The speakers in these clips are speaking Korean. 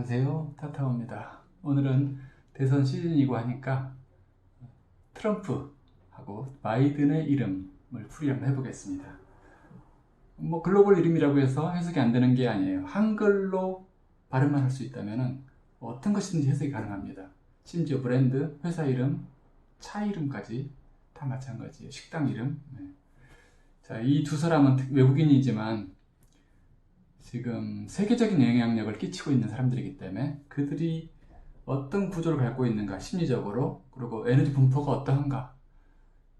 안녕하세요, 타타오입니다. 오늘은 대선 시즌이고 하니까 트럼프하고 바이든의 이름을 풀이 한번 해보겠습니다. 글로벌 이름이라고 해서 해석이 안 되는 게 아니에요. 한글로 발음만 할 수 있다면 어떤 것이든지 해석이 가능합니다. 심지어 브랜드, 회사 이름, 차 이름까지 다 마찬가지예요. 식당 이름. 자, 이 두 사람은 외국인이지만 지금 세계적인 영향력을 끼치고 있는 사람들이기 때문에 그들이 어떤 구조를 갖고 있는가, 심리적으로, 그리고 에너지 분포가 어떠한가,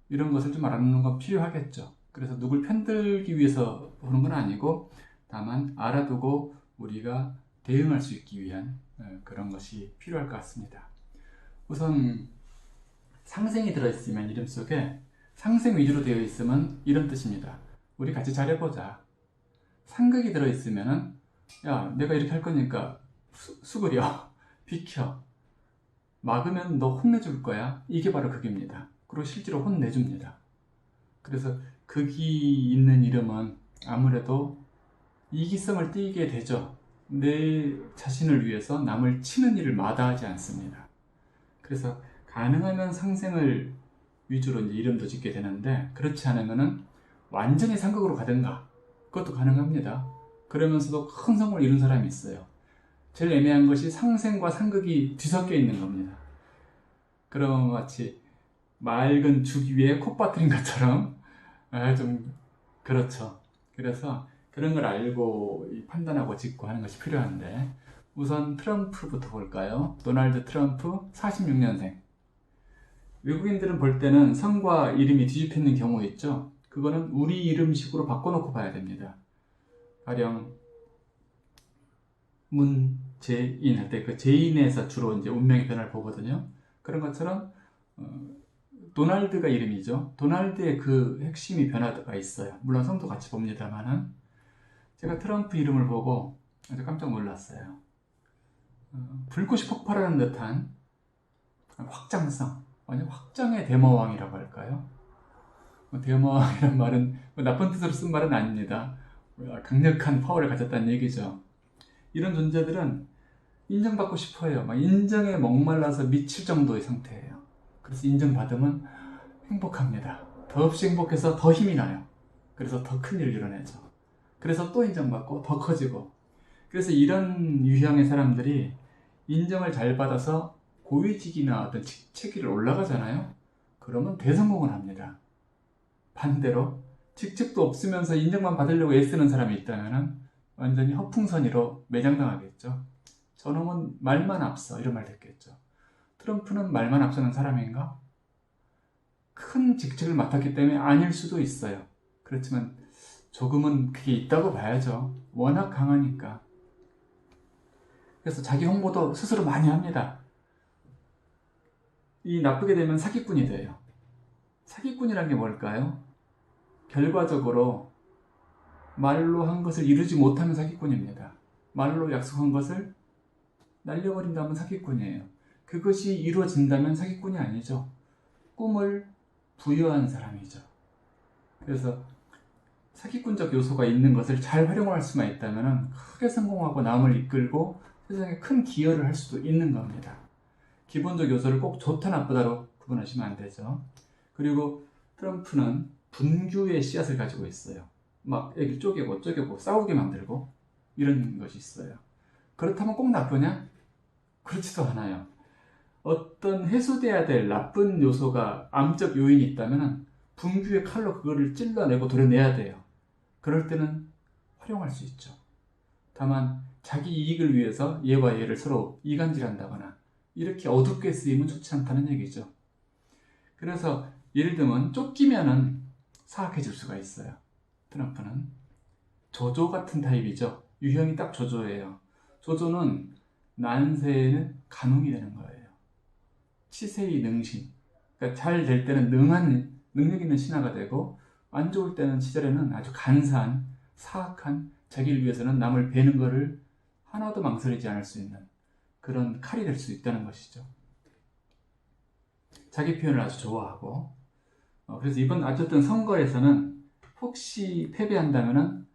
이런 것을 좀 알아놓는 건 필요하겠죠. 그래서 누굴 편들기 위해서 보는 건 아니고 다만 알아두고 우리가 대응할 수 있기 위한 그런 것이 필요할 것 같습니다. 우선 상생이 들어있으면 이름 속에 상생 위주로 되어 있으면 이런 뜻입니다. 우리 같이 잘해보자. 상극이 들어있으면은 야, 내가 이렇게 할 거니까 수그려, 비켜, 막으면 너 혼내줄 거야. 이게 바로 극입니다. 그리고 실제로 혼내줍니다. 그래서 극이 있는 이름은 아무래도 이기성을 띠게 되죠. 내 자신을 위해서 남을 치는 일을 마다하지 않습니다. 그래서 가능하면 상생을 위주로 이제 이름도 짓게 되는데, 그렇지 않으면은 완전히 상극으로 가든가, 그것도 가능합니다. 그러면서도 큰 성공을 이룬 사람이 있어요. 제일 애매한 것이 상생과 상극이 뒤섞여 있는 겁니다. 그럼 마치 맑은 죽 위에 콧 빠뜨린 것처럼 좀 그렇죠. 그래서 그런 걸 알고 판단하고 짓고 하는 것이 필요한데, 우선 트럼프부터 볼까요? 도널드 트럼프 46년생. 외국인들은 볼 때는 성과 이름이 뒤집혀 있는 경우 있죠. 그거는 우리 이름식으로 바꿔놓고 봐야 됩니다. 가령 문재인 할 때 그 재인에서 주로 이제 운명의 변화를 보거든요. 그런 것처럼 도널드가 이름이죠. 도널드의 그 핵심이 변화가 있어요. 물론 성도 같이 봅니다만은 제가 트럼프 이름을 보고 아주 깜짝 놀랐어요. 불꽃이 폭발하는 듯한 확장성, 완전 확장의 대魔왕이라고 할까요? 대魔왕이란 말은 나쁜 뜻으로 쓴 말은 아닙니다. 강력한 파워를 가졌다는 얘기죠. 이런 존재들은 인정받고 싶어요. 인정에 목말라서 미칠 정도의 상태예요. 그래서 인정받으면 행복합니다. 더없이 행복해서 더 힘이 나요. 그래서 더 큰 일을 이뤄내죠. 그래서 또 인정받고 더 커지고. 그래서 이런 유형의 사람들이 인정을 잘 받아서 고위직이나 어떤 직책위를 올라가잖아요. 그러면 대성공을 합니다. 반대로 직책도 없으면서 인정만 받으려고 애쓰는 사람이 있다면 완전히 허풍선이로 매장당하겠죠. 저놈은 말만 앞서, 이런 말 듣겠죠. 트럼프는 말만 앞서는 사람인가? 큰 직책을 맡았기 때문에 아닐 수도 있어요. 그렇지만 조금은 그게 있다고 봐야죠. 워낙 강하니까. 그래서 자기 홍보도 스스로 많이 합니다. 이 나쁘게 되면 사기꾼이 돼요. 사기꾼이란 게 뭘까요? 결과적으로 말로 한 것을 이루지 못하는 사기꾼입니다. 말로 약속한 것을 날려버린다면 사기꾼이에요. 그것이 이루어진다면 사기꾼이 아니죠. 꿈을 부여한 사람이죠. 그래서 사기꾼적 요소가 있는 것을 잘 활용할 수만 있다면 크게 성공하고 남을 이끌고 세상에 큰 기여를 할 수도 있는 겁니다. 기본적 요소를 꼭 좋다 나쁘다로 구분하시면 안 되죠. 그리고 트럼프는 분규의 씨앗을 가지고 있어요. 막 여기 쪼개고 싸우게 만들고 이런 것이 있어요. 그렇다면 꼭 나쁘냐? 그렇지도 않아요. 어떤 해소돼야 될 나쁜 요소가 암적 요인이 있다면 분규의 칼로 그거를 찔러내고 도려내야 돼요. 그럴 때는 활용할 수 있죠. 다만 자기 이익을 위해서 얘와 얘를 서로 이간질한다거나 이렇게 어둡게 쓰이면 좋지 않다는 얘기죠. 그래서 예를 들면 쫓기면은 사악해질 수가 있어요. 트럼프는 조조 같은 타입이죠. 유형이 딱 조조예요. 조조는 난세에는 간웅이 되는 거예요. 치세의 능신. 그러니까 잘 될 때는 능한, 능력 있는 신하가 되고, 안 좋을 때는 시절에는 아주 간사한, 사악한, 자기를 위해서는 남을 베는 거를 하나도 망설이지 않을 수 있는 그런 칼이 될 수 있다는 것이죠. 자기 표현을 아주 좋아하고, 그래서 이번 어쨌든 선거에서는 혹시 패배한다면은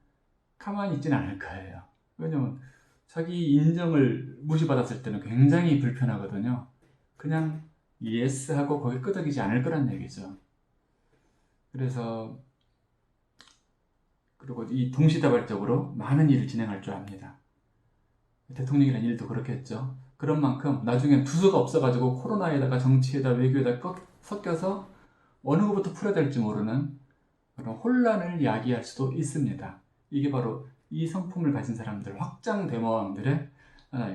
가만히 있지는 않을 거예요. 왜냐면 자기 인정을 무시받았을 때는 굉장히 불편하거든요. 그냥 예스 하고 거기 끄덕이지 않을 거란 얘기죠. 그래서 그리고 이 동시다발적으로 많은 일을 진행할 줄 압니다. 대통령이라는 일도 그렇겠죠. 그런 만큼 나중엔 두서가 없어가지고 코로나에다가 정치에다 외교에다 섞여서 어느 것부터 풀어야 될지 모르는 그런 혼란을 야기할 수도 있습니다. 이게 바로 이 성품을 가진 사람들, 확장 대모왕들의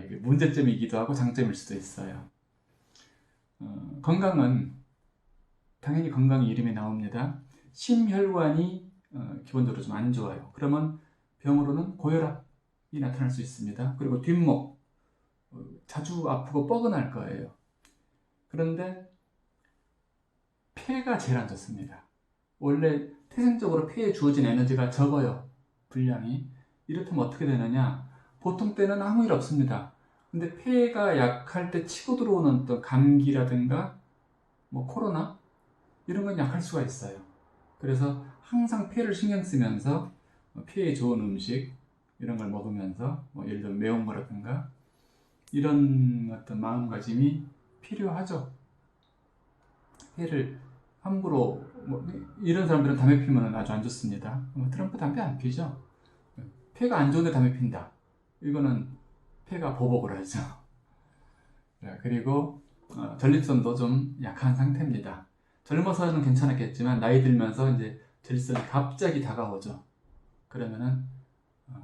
이게 문제점이기도 하고 장점일 수도 있어요. 건강은 당연히 건강이 이름에 나옵니다. 심혈관이 기본적으로 좀 안 좋아요. 그러면 병으로는 고혈압이 나타날 수 있습니다. 그리고 뒷목 자주 아프고 뻐근할 거예요. 그런데 폐가 제일 안 좋습니다. 원래 태생적으로 폐에 주어진 에너지가 적어요. 분량이. 이렇다면 어떻게 되느냐? 보통 때는 아무 일 없습니다. 근데 폐가 약할 때 치고 들어오는 또 감기라든가 뭐 코로나 이런 건 약할 수가 있어요. 그래서 항상 폐를 신경 쓰면서 폐에 좋은 음식 이런 걸 먹으면서 뭐 예를 들어 매운 거라든가 이런 어떤 마음가짐이 필요하죠. 폐를 함부로 이런 사람들은 담배 피우면 아주 안 좋습니다. 트럼프 담배 안 피죠. 폐가 안 좋은데 담배 핀다. 이거는 폐가 보복을 하죠. 그리고 전립선도 좀 약한 상태입니다. 젊어서는 괜찮았겠지만 나이 들면서 이제 전립선이 갑자기 다가오죠. 그러면은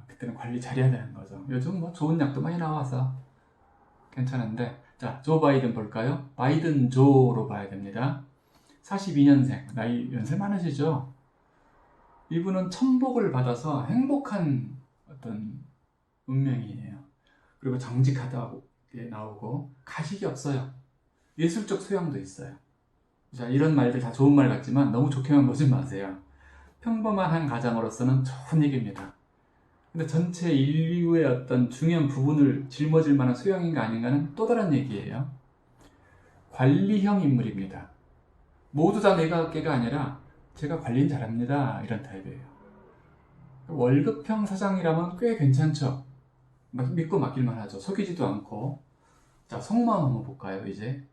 그때는 관리 잘해야 되는 거죠. 요즘 뭐 좋은 약도 많이 나와서 괜찮은데, 자, 조 바이든 볼까요? 바이든 조로 봐야 됩니다. 42년생, 나이 연세 많으시죠? 이분은 천복을 받아서 행복한 어떤 운명이에요. 그리고 정직하다고 나오고 가식이 없어요. 예술적 소양도 있어요. 자, 이런 말들 다 좋은 말 같지만 너무 좋게만 보지 마세요. 평범한 한 가장으로서는 좋은 얘기입니다. 근데 전체 인류의 어떤 중요한 부분을 짊어질 만한 소양인가 아닌가는 또 다른 얘기예요. 관리형 인물입니다. 모두 다 내가께가 아니라 제가 관리는 잘합니다. 이런 타입이에요. 월급형 사장이라면 꽤 괜찮죠. 믿고 맡길만 하죠. 속이지도 않고. 자, 속마음 한번 볼까요, 이제?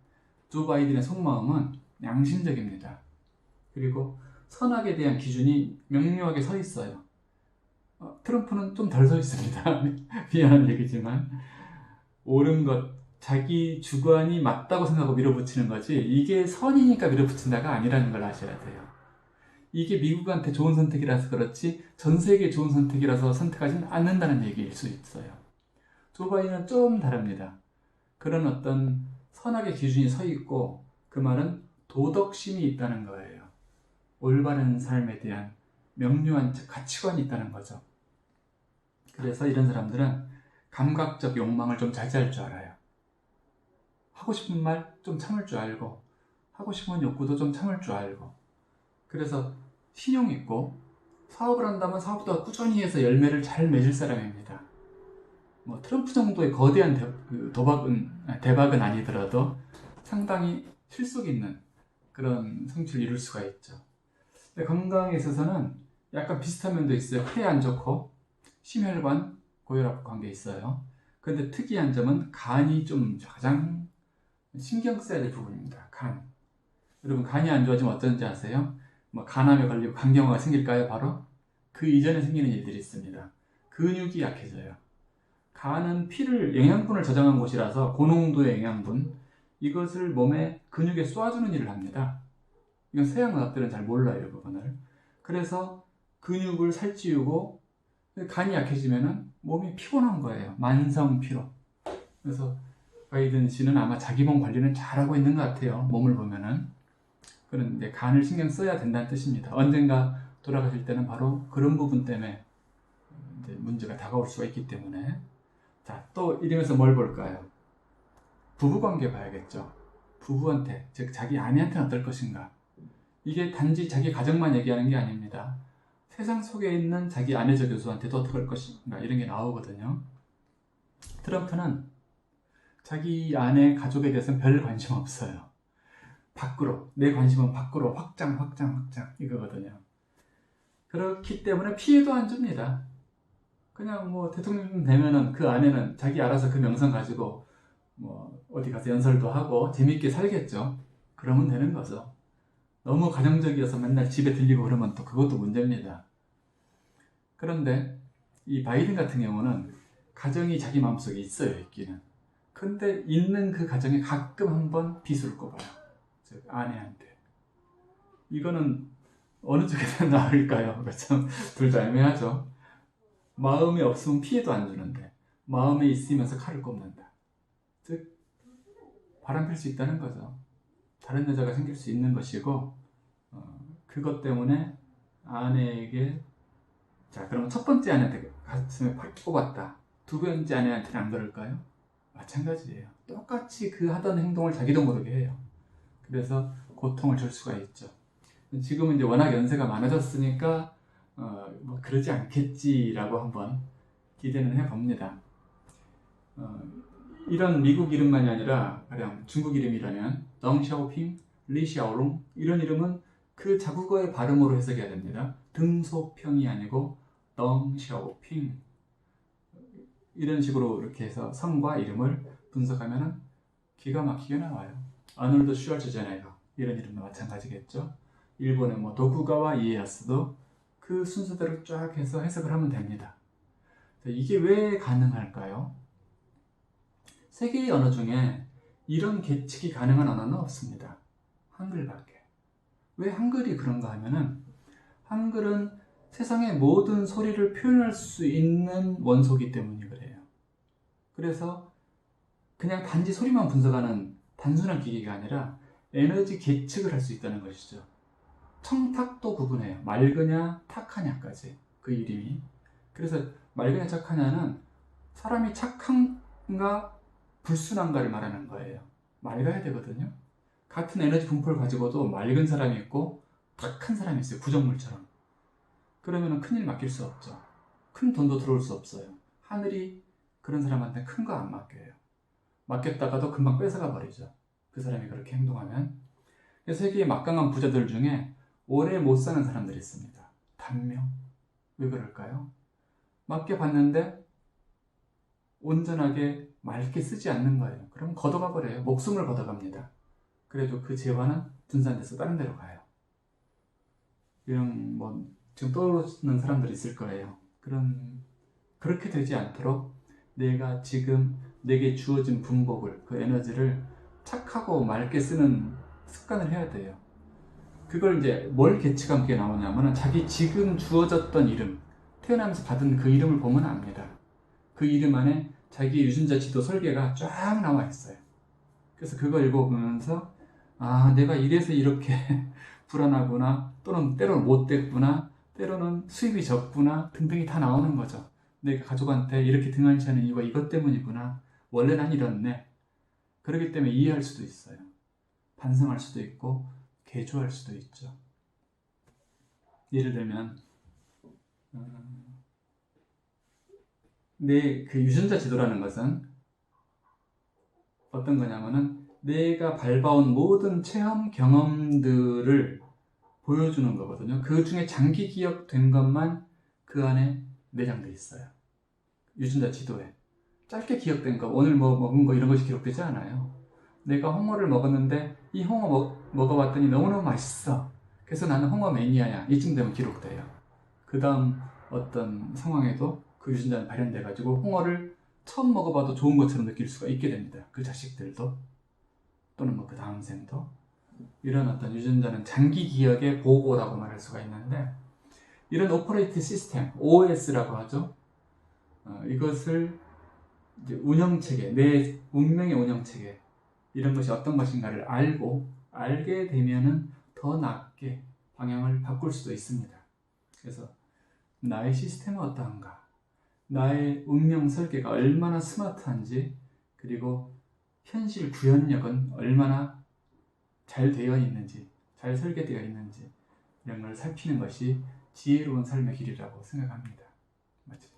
조 바이든의 속마음은 양심적입니다. 그리고 선악에 대한 기준이 명료하게 서 있어요. 트럼프는 좀 덜 서 있습니다. 미안한 얘기지만. 옳은 것, 자기 주관이 맞다고 생각하고 밀어붙이는 거지, 이게 선이니까 밀어붙인다가 아니라는 걸 아셔야 돼요. 이게 미국한테 좋은 선택이라서 그렇지 전 세계에 좋은 선택이라서 선택하지는 않는다는 얘기일 수 있어요. 조 바이든은 좀 다릅니다. 그런 어떤 선악의 기준이 서 있고 그 말은 도덕심이 있다는 거예요. 올바른 삶에 대한 명료한 가치관이 있다는 거죠. 그래서 이런 사람들은 감각적 욕망을 좀 자제할 줄 알아요. 하고 싶은 말 좀 참을 줄 알고 하고 싶은 욕구도 좀 참을 줄 알고, 그래서 신용 있고 사업을 한다면 사업도 꾸준히 해서 열매를 잘 맺을 사람입니다. 뭐 트럼프 정도의 거대한 대박은 아니더라도 상당히 실속 있는 그런 성취를 이룰 수가 있죠. 근데 건강에 있어서는 약간 비슷한 면도 있어요. 폐 안 좋고 심혈관, 고혈압 관계 있어요. 그런데 특이한 점은 간이 좀 가장 신경 써야 될 부분입니다. 간. 여러분, 간이 안 좋아지면 어쩐지 아세요? 뭐 간암에 걸리고 간경화가 생길까요? 바로 그 이전에 생기는 일들이 있습니다. 근육이 약해져요. 간은 영양분을 저장한 곳이라서 고농도의 영양분, 이것을 몸에 근육에 쏘아주는 일을 합니다. 이건 서양의학들은 잘 몰라요, 이 부분을. 그래서 근육을 살찌우고 간이 약해지면 몸이 피곤한 거예요. 만성 피로. 그래서 바이든 씨는 아마 자기 몸 관리는 잘하고 있는 것 같아요. 몸을 보면은. 그런데 간을 신경 써야 된다는 뜻입니다. 언젠가 돌아가실 때는 바로 그런 부분 때문에 이제 문제가 다가올 수가 있기 때문에. 자, 또 이러면서 뭘 볼까요? 부부관계 봐야겠죠. 부부한테, 즉 자기 아내한테는 어떨 것인가. 이게 단지 자기 가정만 얘기하는 게 아닙니다. 세상 속에 있는 자기 아내적 요소한테도 어떻게 할 것인가, 이런 게 나오거든요. 트럼프는 자기 아내 가족에 대해서는 별 관심 없어요. 밖으로, 내 관심은 밖으로 확장 이거거든요. 그렇기 때문에 피해도 안 줍니다. 그냥 뭐 대통령 되면은 그 안에는 자기 알아서 그 명성 가지고 뭐 어디 가서 연설도 하고 재밌게 살겠죠. 그러면 되는 거죠. 너무 가정적이어서 맨날 집에 들리고 그러면 또 그것도 문제입니다. 그런데 이 바이든 같은 경우는 가정이 자기 마음속에 있어요, 있기는. 근데 있는 그 가정에 가끔 한번 비수를 꼽아요. 즉 아내한테. 이거는 어느 쪽에 더 나을까요? 참 둘 다 애매하죠. 마음이 없으면 피해도 안 주는데 마음에 있으면서 칼을 꼽는다. 즉 바람필 수 있다는 거죠. 다른 여자가 생길 수 있는 것이고 그것 때문에 아내에게 자 그러면 첫 번째 아내한테 가슴에 팍 꼽았다. 두 번째 아내한테는 안 그럴까요? 마찬가지예요. 똑같이 그 하던 행동을 자기도 모르게 해요. 그래서 고통을 줄 수가 있죠. 지금은 이제 워낙 연세가 많아졌으니까 뭐 그러지 않겠지라고 한번 기대는 해봅니다. 이런 미국 이름만이 아니라 가령 중국 이름이라면 덩샤오핑, 리샤오롱 이런 이름은 그 자국어의 발음으로 해석해야 됩니다. 등소평이 아니고 덩샤오핑 이런 식으로 이렇게 해서 성과 이름을 분석하면 기가 막히게 나와요. 아놀드 슈왈츠제네거 이런 이름도 마찬가지겠죠. 일본의 뭐 도쿠가와 이에야스도 그 순서대로 쫙 해서 해석을 하면 됩니다. 이게 왜 가능할까요? 세계의 언어 중에 이런 계측이 가능한 언어는 없습니다. 한글밖에. 왜 한글이 그런가 하면은 한글은 세상의 모든 소리를 표현할 수 있는 원소이기 때문이 그래요. 그래서 그냥 단지 소리만 분석하는 단순한 기기가 아니라 에너지 계측을 할 수 있다는 것이죠. 청탁도 구분해요. 맑으냐 탁하냐까지 그 이름이. 그래서 맑으냐 착하냐는 사람이 착한가 불순한가를 말하는 거예요. 맑아야 되거든요. 같은 에너지 분포를 가지고도 맑은 사람이 있고 탁한 사람이 있어요. 구정물처럼. 그러면 큰일 맡길 수 없죠. 큰 돈도 들어올 수 없어요. 하늘이 그런 사람한테 큰 거 안 맡겨요. 맡겼다가도 금방 뺏어가 버리죠. 그 사람이 그렇게 행동하면. 세계의 막강한 부자들 중에 오래 못 사는 사람들이 있습니다. 단명. 왜 그럴까요? 맡겨봤는데 온전하게 맑게 쓰지 않는 거예요. 그럼 걷어가 버려요. 목숨을 걷어갑니다. 그래도 그 재화는 분산돼서 다른 데로 가요. 이런 뭐 지금 떠오르는 사람들이 있을 거예요. 그렇게 되지 않도록 내가 지금 내게 주어진 분복을 그 에너지를 착하고 맑게 쓰는 습관을 해야 돼요. 그걸 이제 뭘 계측한 게 나오냐면 자기 지금 주어졌던 이름, 태어나면서 받은 그 이름을 보면 압니다. 그 이름 안에 자기 유전자 지도 설계가 쫙 나와 있어요. 그래서 그거 읽어보면서 아 내가 이래서 이렇게 불안하구나, 또는 때로는 못됐구나, 때로는 수입이 적구나 등등이 다 나오는 거죠. 내가 가족한테 이렇게 등한시하는 이유가 이것 때문이구나. 원래 난 이렇네. 그렇기 때문에 이해할 수도 있어요. 반성할 수도 있고 개조할 수도 있죠. 예를 들면 내 그 유전자 지도라는 것은 어떤 거냐면은 내가 밟아온 모든 체험 경험들을 보여주는 거거든요. 그 중에 장기 기억된 것만 그 안에 내장돼 있어요. 유전자 지도에. 짧게 기억된 거, 오늘 뭐 먹은 거 이런 것이 기록되지 않아요. 내가 홍어를 먹었는데 이 홍어 먹어봤더니 너무너무 맛있어. 그래서 나는 홍어 매니아야. 이쯤 되면 기록돼요. 그 다음 어떤 상황에도 그 유전자는 발현돼가지고 홍어를 처음 먹어봐도 좋은 것처럼 느낄 수가 있게 됩니다. 그 자식들도 또는 뭐 그 다음 생도. 이런 어떤 유전자는 장기 기억의 보고라고 말할 수가 있는데 이런 오퍼레이트 시스템, OS라고 하죠. 이것을 이제 운영체계, 내 운명의 운영체계 이런 것이 어떤 것인가를 알게 되면은 더 낮게 방향을 바꿀 수도 있습니다. 그래서 나의 시스템은 어떠한가, 나의 운명 설계가 얼마나 스마트한지, 그리고 현실 구현력은 얼마나 잘 되어 있는지, 잘 설계되어 있는지 이런 걸 살피는 것이 지혜로운 삶의 길이라고 생각합니다. 마칩니다.